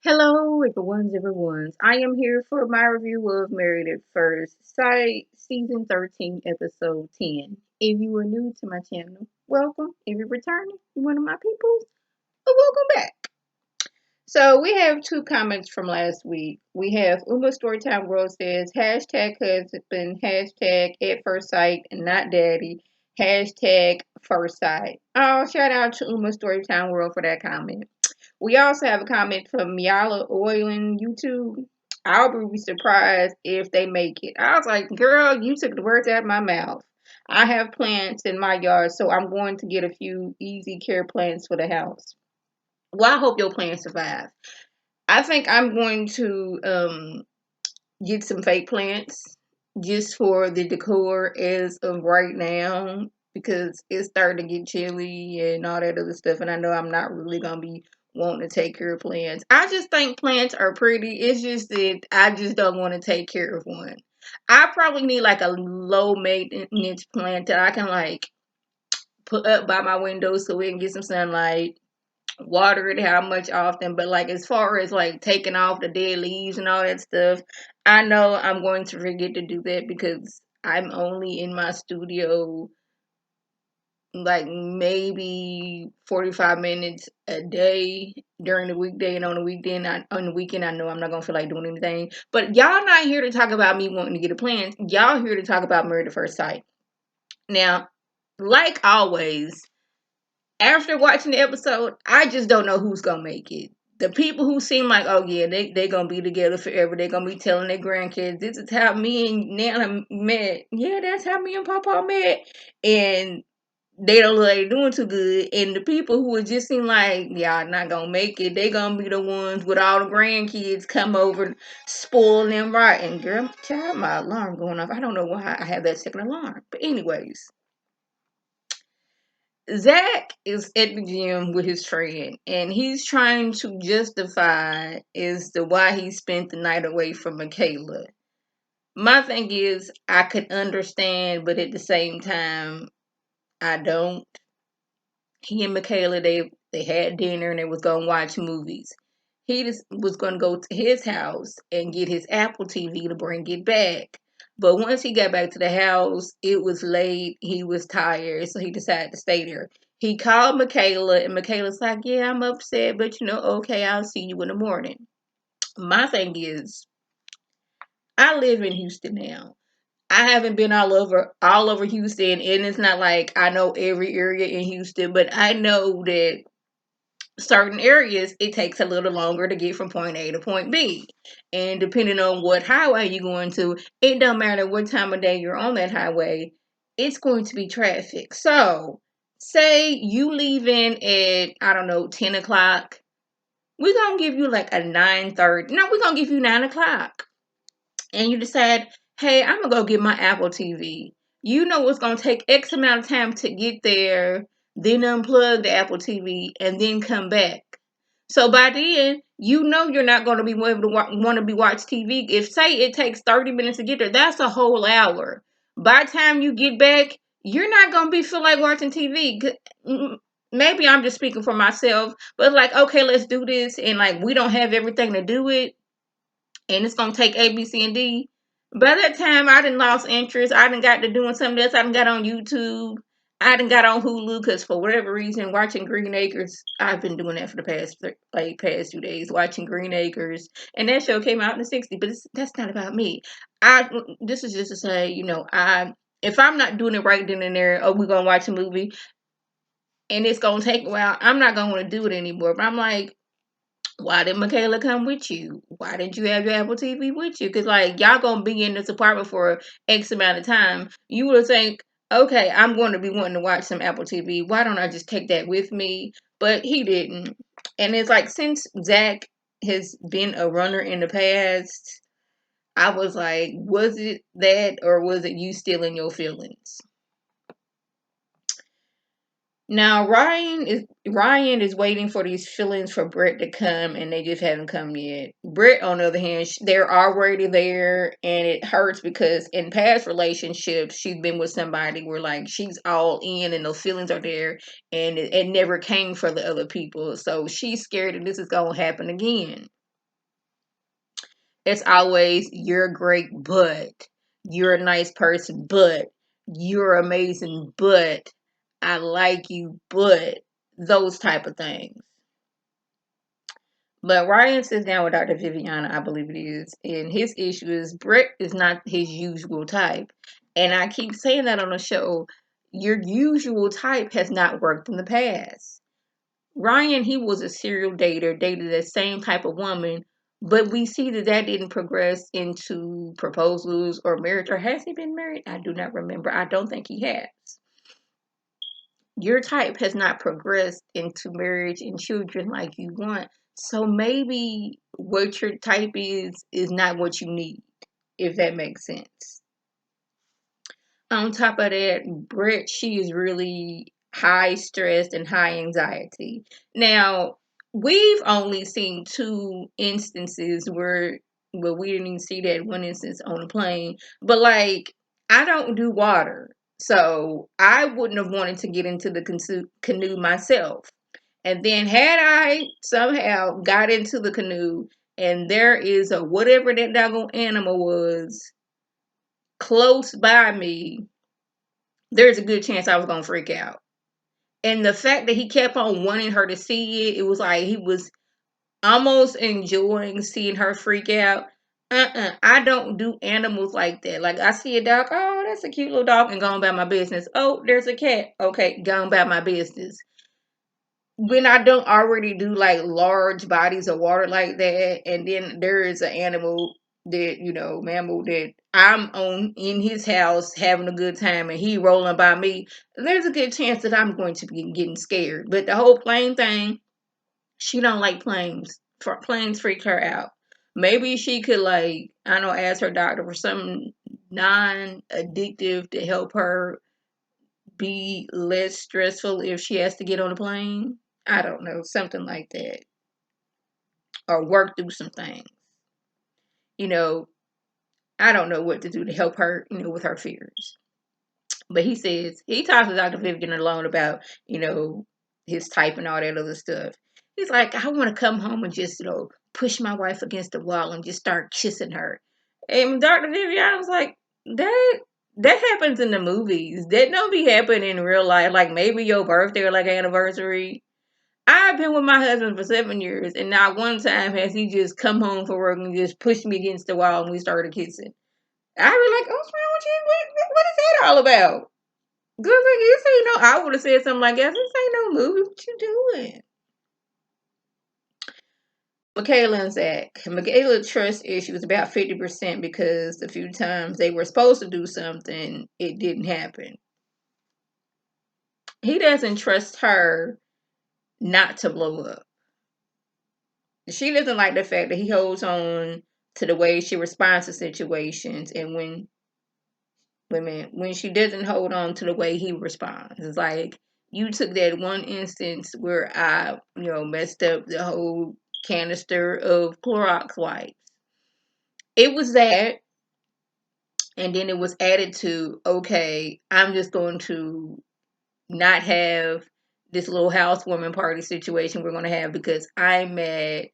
Hello, everyone's. I am here for my review of Married at First Sight, Season 13, Episode 10. If you are new to my channel, welcome. If you're returning, you're one of my peoples, welcome back. So we have two comments from last week. We have Uma Storytime World says, hashtag husband, hashtag at first sight, and not daddy, hashtag first sight. Oh, shout out to Uma Storytime World for that comment. We also have a comment from Yala Oil in YouTube. I'll be surprised if they make it. I was like, girl, you took the words out of my mouth. I have plants in my yard, so I'm going to get a few easy care plants for the house. Well, I hope your plants survive. I think I'm going to get some fake plants just for the decor as of right now because it's starting to get chilly and all that other stuff. And I know I'm not really going to be wanting to take care of plants. I just think plants are pretty. It's just that I just don't want to take care of one. I probably need like a low maintenance plant that I can like put up by my window so we can get some sunlight, water it how much often, but like as far as like taking off the dead leaves and all that stuff, I know I'm going to forget to do that because I'm only in my studio like maybe 45 minutes a day during the weekday, and on the weekend on the weekend I know I'm not gonna feel like doing anything. But y'all not here to talk about me wanting to get a plant. Y'all here to talk about Married at First Sight. Now, like always, after watching the episode, I just don't know who's gonna make it. The people who seem like, oh yeah, they gonna be together forever. They're gonna be telling their grandkids, this is how me and Nana met. Yeah, that's how me and Papa met. And they don't look like they're doing too good. And the people who would just seem like, y'all not gonna make it, they gonna be the ones with all the grandkids come over, spoiling them right. And girl, child, my alarm going off. I don't know why I have that second alarm. But anyways, Zach is at the gym with his friend, and he's trying to justify as to why he spent the night away from Michaela. My thing is, I could understand, but at the same time, I don't. He and Michaela, they had dinner and they was gonna watch movies. He just was gonna go to his house and get his Apple TV to bring it back. But once he got back to the house, it was late. He was tired, so he decided to stay there. He called Michaela, and Michaela's like, "Yeah, I'm upset, but okay, I'll see you in the morning." My thing is, I live in Houston now. I haven't been all over Houston, and it's not like I know every area in Houston, but I know that certain areas it takes a little longer to get from point A to point B. And depending on what highway you're going to, it don't matter what time of day you're on that highway, it's going to be traffic. So say you leaving at, I don't know, 10 o'clock. We're gonna give you like a 9:30. No, we're gonna give you 9 o'clock. And you decide, hey, I'm gonna go get my Apple TV. You know it's gonna take X amount of time to get there, then unplug the Apple TV, and then come back. So by then, you know you're not going to be able to want to be watch TV. If say it takes 30 minutes to get there, that's a whole hour. By the time you get back, you're not going to be feel like watching TV. Maybe I'm just speaking for myself, but like, okay, let's do this, and like we don't have everything to do it, and it's gonna take A, B, C, and D. By that time, I done lost interest. I done got to doing something else. I done got on YouTube. I done got on Hulu because for whatever reason, watching Green Acres. I've been doing that for the past 2 days, watching Green Acres, and that show came out in the '60s. But that's not about me. This is just to say, if I'm not doing it right then and there, oh, we're gonna watch a movie, and it's gonna take a while. I'm not gonna want to do it anymore. But I'm like, why did Michaela come with you? Why didn't you have your Apple TV with you? Because, like, y'all gonna be in this apartment for X amount of time. You would think, okay, I'm going to be wanting to watch some Apple TV. Why don't I just take that with me? But he didn't. And it's like, since Zach has been a runner in the past, I was like, was it that or was it you stealing your feelings? Now Ryan is waiting for these feelings for Brett to come, and they just haven't come yet. Brett, on the other hand, they're already there, and it hurts because in past relationships, she's been with somebody where like she's all in, and those feelings are there, and it never came for the other people. So she's scared that this is gonna happen again. It's always, you're great, but you're a nice person, but you're amazing, but I like you, but those type of things. But Ryan sits down with Dr. Viviana, I believe it is, and his issue is Brett is not his usual type. And I keep saying that on the show. Your usual type has not worked in the past. Ryan, he was a serial dater, dated the same type of woman, but we see that that didn't progress into proposals or marriage. Or has he been married? I do not remember. I don't think he has. Your type has not progressed into marriage and children like you want. So maybe what your type is not what you need, if that makes sense. On top of that, Brett, she is really high stressed and high anxiety. Now, we've only seen two instances where, well, we didn't even see that one instance on a plane. But like, I don't do water, so I wouldn't have wanted to get into the canoe myself. And then had I somehow got into the canoe and there is a whatever that doggone animal was close by me, there's a good chance I was gonna freak out. And the fact that he kept on wanting her to see it, it was like he was almost enjoying seeing her freak out. I don't do animals like that. Like, I see a dog, oh, that's a cute little dog, and going about my business. Oh, there's a cat. Okay, going about my business. When I don't already do like large bodies of water like that, and then there is an animal that, mammal that I'm on in his house having a good time and he rolling by me, there's a good chance that I'm going to be getting scared. But the whole plane thing, she don't like planes. Planes freak her out. Maybe she could, like, I don't know, ask her doctor for something non-addictive to help her be less stressful if she has to get on a plane. I don't know, something like that. Or work through some things. You know, I don't know what to do to help her, with her fears. But he says, he talks to Dr. Vivian alone about, his type and all that other stuff. He's like, I want to come home and just, push my wife against the wall and just start kissing her. And Dr. Vivian was like, that happens in the movies. That don't be happening in real life. Like maybe your birthday or like anniversary. I've been with my husband for 7 years, and not one time has he just come home from work and just pushed me against the wall and we started kissing. I was like, oh, what's wrong with you? What is that all about? Good thing you say no. I would have said something like that. This ain't no movie. What you doing? Michaela and Zach. Michaela trust issue was about 50% because the few times they were supposed to do something, it didn't happen. He doesn't trust her not to blow up. She doesn't like the fact that he holds on to the way she responds to situations, and when she doesn't hold on to the way he responds. It's like, you took that one instance where I, messed up the whole canister of Clorox wipes. It was that, and then it was added to, okay, I'm just going to not have this little housewarming party situation we're going to have because I'm mad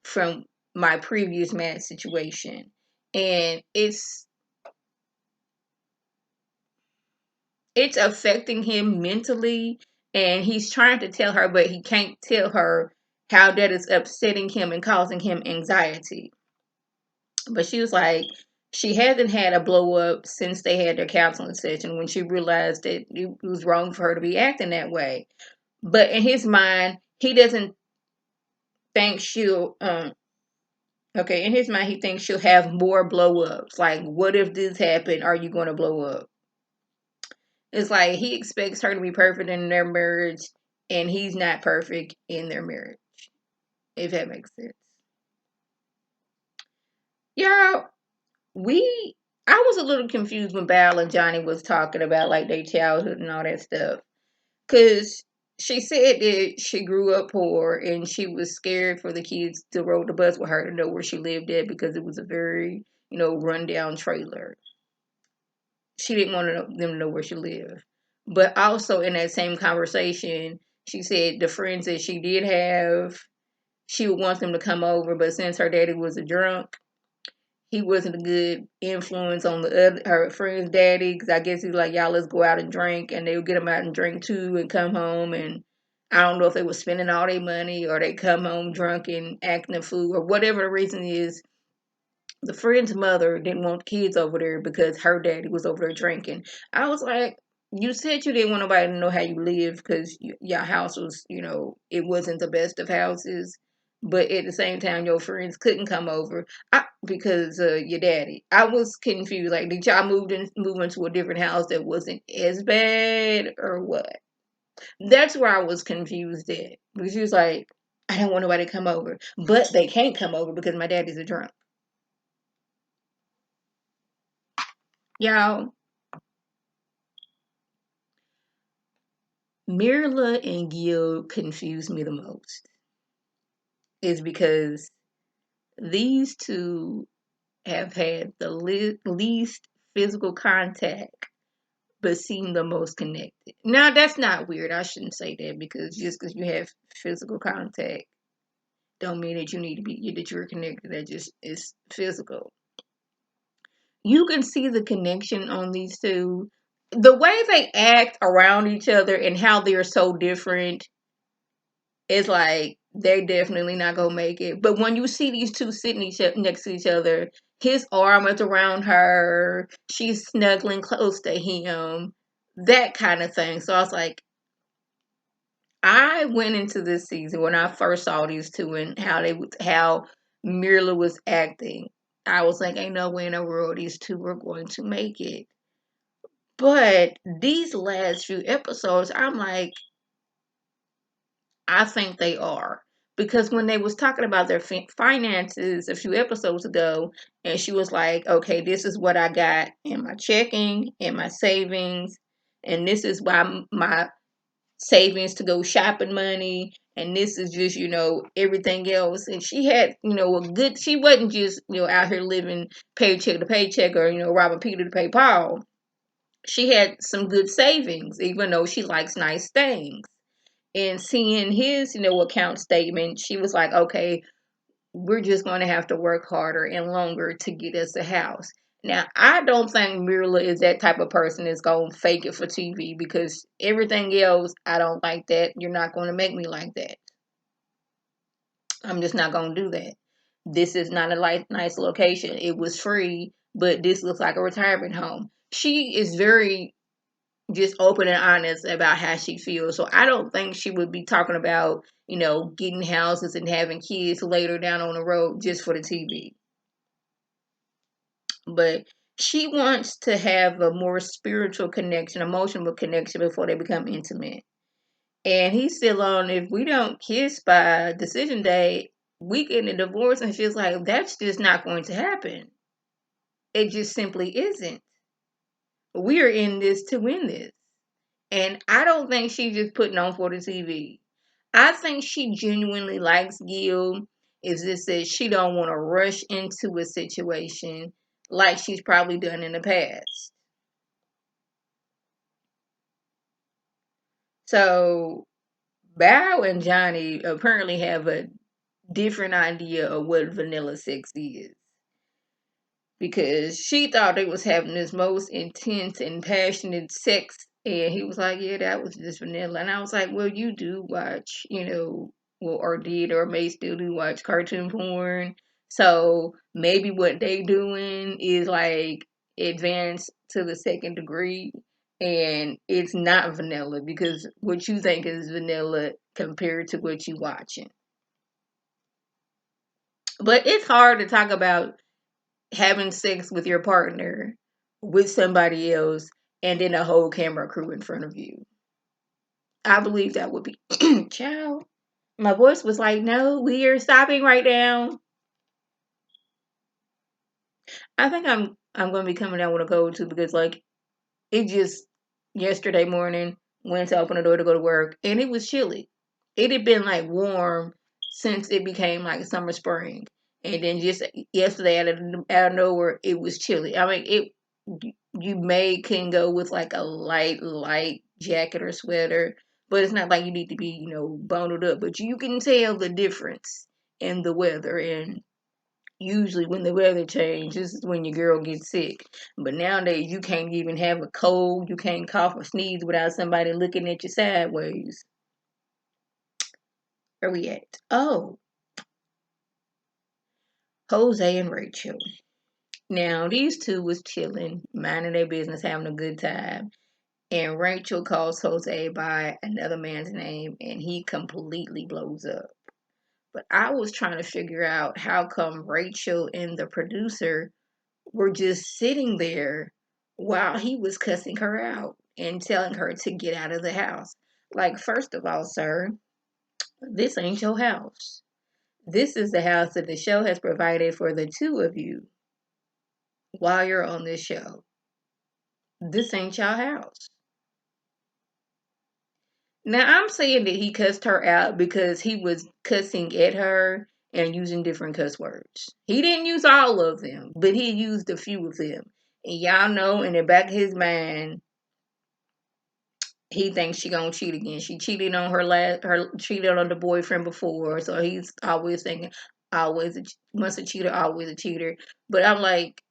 from my previous mad situation. And it's affecting him mentally, and he's trying to tell her, but he can't tell her how that is upsetting him and causing him anxiety. But she was like, she hasn't had a blow up since they had their counseling session when she realized that it was wrong for her to be acting that way. But in his mind, he doesn't think she'll okay, in his mind he thinks she'll have more blow ups. Like, what if this happened? Are you going to blow up? It's like he expects her to be perfect in their marriage, and he's not perfect in their marriage, if that makes sense. Yeah, I was a little confused when Val and Johnny was talking about like their childhood and all that stuff. Cause she said that she grew up poor and she was scared for the kids to rode the bus with her to know where she lived at because it was a very, rundown trailer. She didn't want them to know where she lived. But also in that same conversation, she said the friends that she did have, she would want them to come over, but since her daddy was a drunk, he wasn't a good influence on the other her friend's daddy, because I guess he's like, y'all, let's go out and drink, and they would get him out and drink too, and come home, and I don't know if they were spending all their money or they come home drunk and acting a fool or whatever the reason is. The friend's mother didn't want kids over there because her daddy was over there drinking. I was like, you said you didn't want nobody to know how you live because your house was, it wasn't the best of houses. But at the same time, your friends couldn't come over because your daddy. I was confused. Like, did y'all move into a different house that wasn't as bad or what? That's where I was confused at. Because she was like, I don't want nobody to come over. But they can't come over because my daddy's a drunk. Y'all, Mirla and Gil confuse me the most. Is because these two have had the least physical contact, but seem the most connected. Now, that's not weird. I shouldn't say that because just because you have physical contact, don't mean that you need to be that you're connected. That just is physical. You can see the connection on these two. The way they act around each other and how they're so different, it's like they're definitely not gonna make it. But when you see these two sitting next to each other, his arm is around her, she's snuggling close to him, that kind of thing. So I was like, I went into this season when I first saw these two and how Mirla was acting. I was like, ain't no way in the world these two were going to make it. But these last few episodes, I'm like, I think they are. Because when they was talking about their finances a few episodes ago, and she was like, okay, this is what I got in my checking and my savings, and this is why my savings to go shopping money, and this is just, everything else. And she had, she wasn't just, out here living paycheck to paycheck or, robbing Peter to pay Paul. She had some good savings, even though she likes nice things. And seeing his, account statement, she was like, okay, we're just going to have to work harder and longer to get us a house. Now, I don't think Mirla is that type of person that's going to fake it for TV because everything else, I don't like that. You're not going to make me like that. I'm just not going to do that. This is not a nice location. It was free, but this looks like a retirement home. She is very just open and honest about how she feels. So I don't think she would be talking about, getting houses and having kids later down on the road just for the TV. But she wants to have a more spiritual connection, emotional connection before they become intimate. And he's still on, if we don't kiss by decision day, we get a divorce. And she's like, that's just not going to happen. It just simply isn't. We're in this to win this. And I don't think she's just putting on for the TV. I think she genuinely likes Gil. Is this that she don't want to rush into a situation like she's probably done in the past. So Bao and Johnny apparently have a different idea of what vanilla sex is. Because she thought they was having this most intense and passionate sex, and he was like, yeah, that was just vanilla. And I was like, well, you do watch, well, or did or may still do watch cartoon porn, so maybe what they doing is like advanced to the second degree, and it's not vanilla because what you think is vanilla compared to what you watching. But it's hard to talk about having sex with your partner with somebody else and then a whole camera crew in front of you. I believe that would be ciao. My voice was like, no, we are stopping right now. I think I'm gonna be coming down with a cold too because like it just yesterday morning went to open the door to go to work and it was chilly. It had been like warm since it became like summer spring. And then just yesterday out of nowhere it was chilly. I mean you may can go with like a light jacket or sweater, but it's not like you need to be, bundled up. But you can tell the difference in the weather. And usually when the weather changes, this is when your girl gets sick. But nowadays, you can't even have a cold, you can't cough or sneeze without somebody looking at you sideways. Where we at? Oh, Jose and Rachael. Now, these two was chilling, minding their business, having a good time. And Rachel calls Jose by another man's name, and he completely blows up. But I was trying to figure out how come Rachel and the producer were just sitting there while he was cussing her out and telling her to get out of the house. Like, first of all, sir, this ain't your house. This is the house that the show has provided for the two of you while you're on this show. This ain't your house. Now, I'm saying that he cussed her out because he was cussing at her and using different cuss words. He didn't use all of them, but he used a few of them. And y'all know in the back of his mind, he thinks she gonna cheat again. She cheated on her cheated on the boyfriend before, so he's always thinking, once a cheater, always a cheater. But I'm like,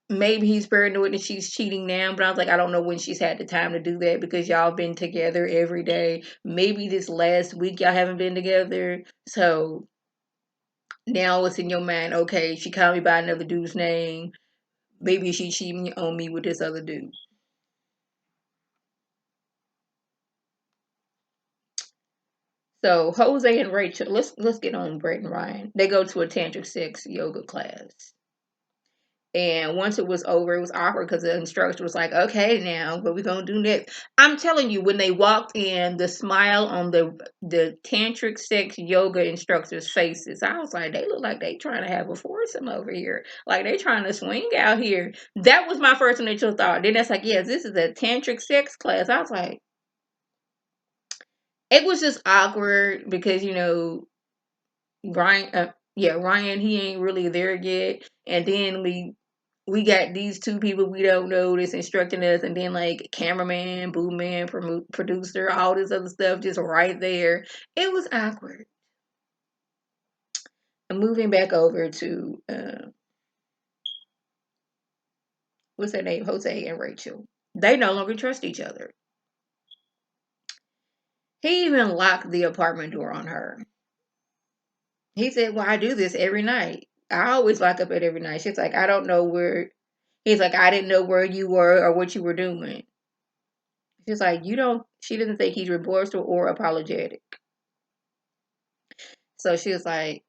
maybe he's paranoid that she's cheating now, but I was like, I don't know when she's had the time to do that because y'all been together every day. Maybe this last week y'all haven't been together. So now it's in your mind, okay, she called me by another dude's name. Maybe she cheating on me with this other dude. So Jose and Rachel, let's get on Brett and Ryan. They go to a tantric sex yoga class. And once it was over, it was awkward because the instructor was like, okay, now what we gonna do next? I'm telling you, when they walked in, the smile on the tantric sex yoga instructors' faces, I was like, they look like they trying to have a foursome over here. Like they trying to swing out here. That was my first initial thought. Then that's like, yes, this is a tantric sex class. I was like, it was just awkward because, Ryan, Ryan, he ain't really there yet. And then we got these two people we don't know that's instructing us, and then like cameraman, boom man, producer, all this other stuff just right there. It was awkward. And moving back over to what's their name, Jose and Rachel. They no longer trust each other. He even locked the apartment door on her. He said, "Well, I do this every night. I always lock up at every night." She's like, "I don't know where." He's like, "I didn't know where you were or what you were doing." She's like, "You don't." She doesn't think he's remorseful or apologetic. So she was like,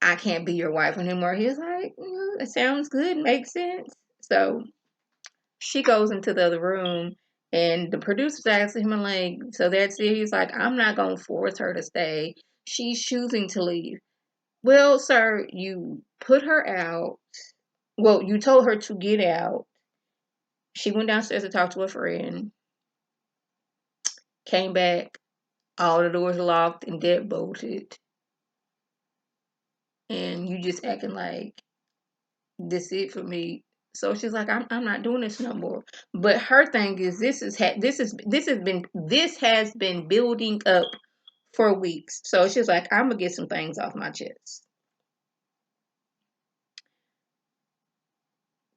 I can't be your wife anymore. He was like, it sounds good, makes sense. So she goes into the other room, and the producers asked him, like, so that's it. He's like, I'm not going to force her to stay. She's choosing to leave. Well, sir, you put her out. Well, you told her to get out. She went downstairs to talk to a friend, came back, all the doors locked and deadbolted. And you just acting like this it for me. So she's like, I'm not doing this no more. But her thing is, this has been building up for weeks. So she's like, I'm gonna get some things off my chest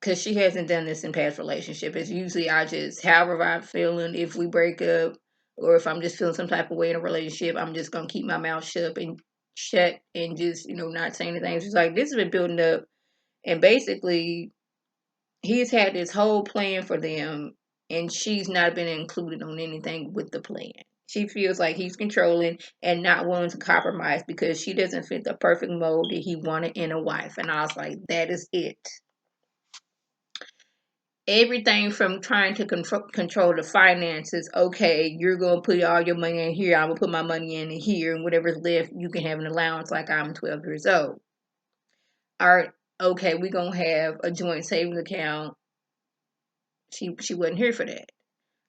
because she hasn't done this in past relationship. It's usually I just, however I'm feeling, if we break up or if I'm just feeling some type of way in a relationship, I'm just gonna keep my mouth shut and just not say anything. She's like, this has been building up, and basically he's had this whole plan for them, and she's not been included on anything with the plan. She feels like he's controlling and not willing to compromise because she doesn't fit the perfect mold that he wanted in a wife. And I was like, that is it. Everything from trying to control the finances. Okay, you're going to put all your money in here. I'm going to put my money in here. And whatever's left, you can have an allowance like I'm 12 years old. All right, okay, we're going to have a joint savings account. She wasn't here for that.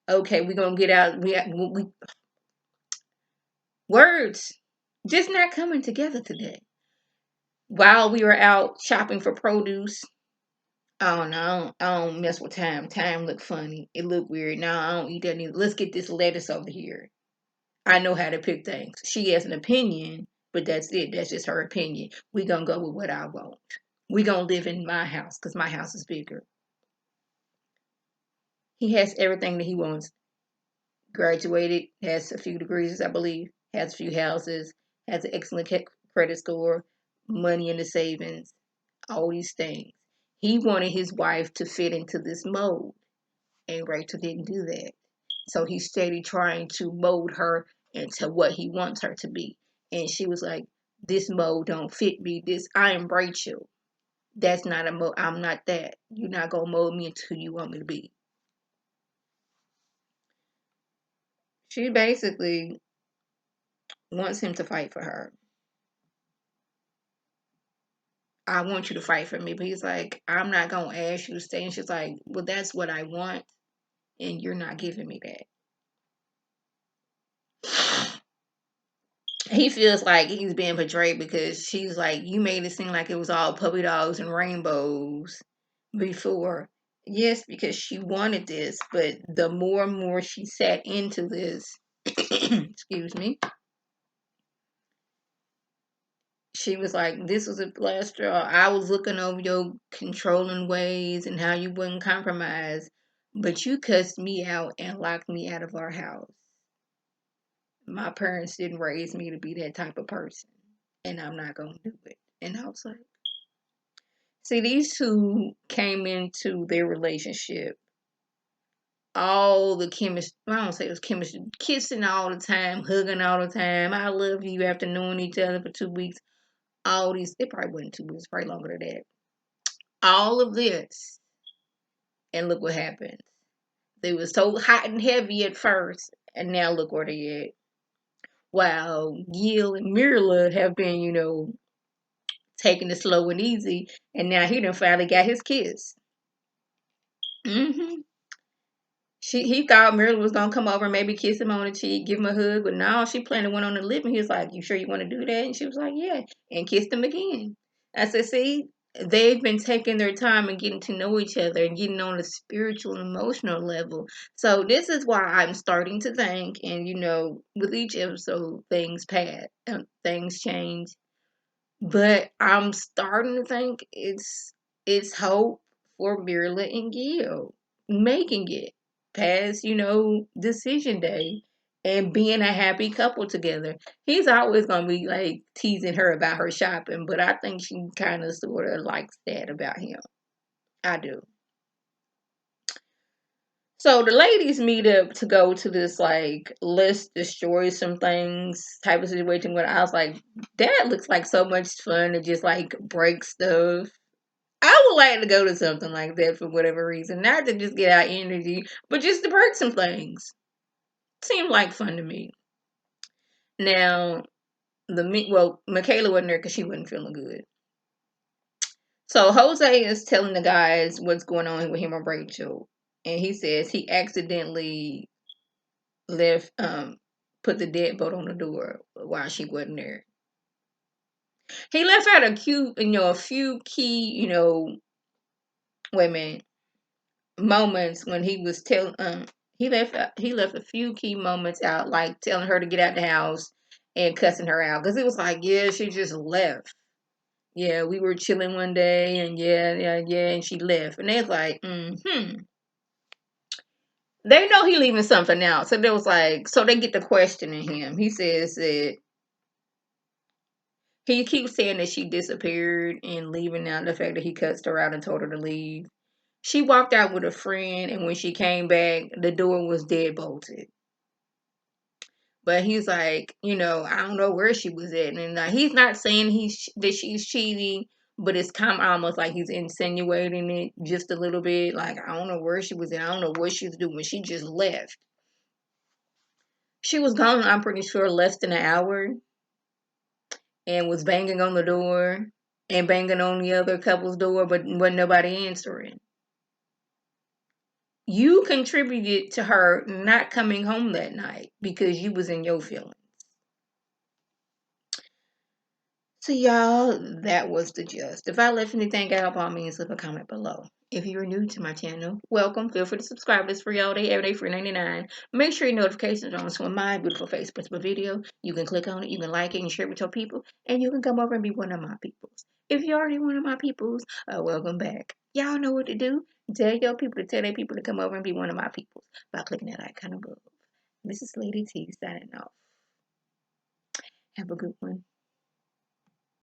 Okay, we're gonna get out. We words just not coming together today. While we were out shopping for produce, oh no, I don't mess with time. Time look funny. It look weird. No, I don't eat that either. Let's get this lettuce over here. I know how to pick things. She has an opinion, but that's it. That's just her opinion. We gonna go with what I want. We gonna live in my house because my house is bigger. He has everything that he wants. Graduated, has a few degrees, I believe, has a few houses, has an excellent credit score, money in the savings, all these things. He wanted his wife to fit into this mold, and Rachel didn't do that. So he's steady trying to mold her into what he wants her to be. And she was like, this mold don't fit me. This I am Rachel. That's not a mold. I'm not that. You're not gonna mold me into who you want me to be. She basically wants him to fight for her. I want you to fight for me. But he's like, I'm not gonna ask you to stay. And she's like, well, that's what I want, and you're not giving me that. He feels like he's being betrayed because she's like, you made it seem like it was all puppy dogs and rainbows before. Yes, because she wanted this, but the more and more she sat into this, excuse me, she was like, this was a last straw. I was looking over your controlling ways and how you wouldn't compromise, but you cussed me out and locked me out of our house. My parents didn't raise me to be that type of person, and I'm not going to do it. And I was like, see, these two came into their relationship. All the chemistry, I don't say it was chemistry, kissing all the time, hugging all the time. I love you after knowing each other for 2 weeks. All these, it probably wasn't 2 weeks, probably longer than that. All of this, and look what happened. They was so hot and heavy at first, and now look where they at. While Gil and Mirla have been, taking it slow and easy, and now he done finally got his kiss. Hmm. He thought Mirla was gonna come over and maybe kiss him on the cheek, give him a hug, but no, she planned to went on the lip, and he was like, "You sure you want to do that?" And she was like, "Yeah," and kissed him again. I said, "See, they've been taking their time and getting to know each other and getting on a spiritual and emotional level." So this is why I'm starting to think, and with each episode, things pass, things change, but I'm starting to think it's hope for Mirla and Gil making it past, decision day and being a happy couple together. He's always gonna be like teasing her about her shopping, but I think she kind of sort of likes that about him. I do. So the ladies meet up to go to this like let's destroy some things type of situation where I was like, that looks like so much fun to just like break stuff. I would like to go to something like that for whatever reason. Not to just get our energy, but just to break some things. Seemed like fun to me. Now, Michaela wasn't there because she wasn't feeling good. So Jose is telling the guys what's going on with him and Rachel. And he says he accidentally left put the deadbolt on the door while she wasn't there. He left out a few key, wait a minute, moments when he was telling he left a few key moments out, like telling her to get out the house and cussing her out, because it was like, yeah, she just left. Yeah, we were chilling one day, and yeah, and she left, and they was like, they know he leaving something out, so they was like, so they get to questioning him. He says that he keeps saying that she disappeared and leaving out the fact that he cussed her out and told her to leave. She walked out with a friend, and when she came back, the door was dead bolted. But he's like, I don't know where she was at, and he's not saying that she's cheating, but it's kind of almost like he's insinuating it just a little bit. Like, I don't know where she was at. I don't know what she was doing. She just left. She was gone, I'm pretty sure, less than an hour, and was banging on the door and banging on the other couple's door, but wasn't nobody answering. You contributed to her not coming home that night because you was in your feelings. So y'all, that was the gist. If I left anything out, by all means, leave a comment below. If you're new to my channel, welcome. Feel free to subscribe. It's free all day, every day, free 99. Make sure your notifications are on so when my beautiful face puts up a video, you can click on it, you can like it, and share it with your people, and you can come over and be one of my peoples. If you're already one of my peoples, welcome back. Y'all know what to do. Tell your people to tell their people to come over and be one of my peoples by clicking that icon above. This is Lady T signing off. Have a good one.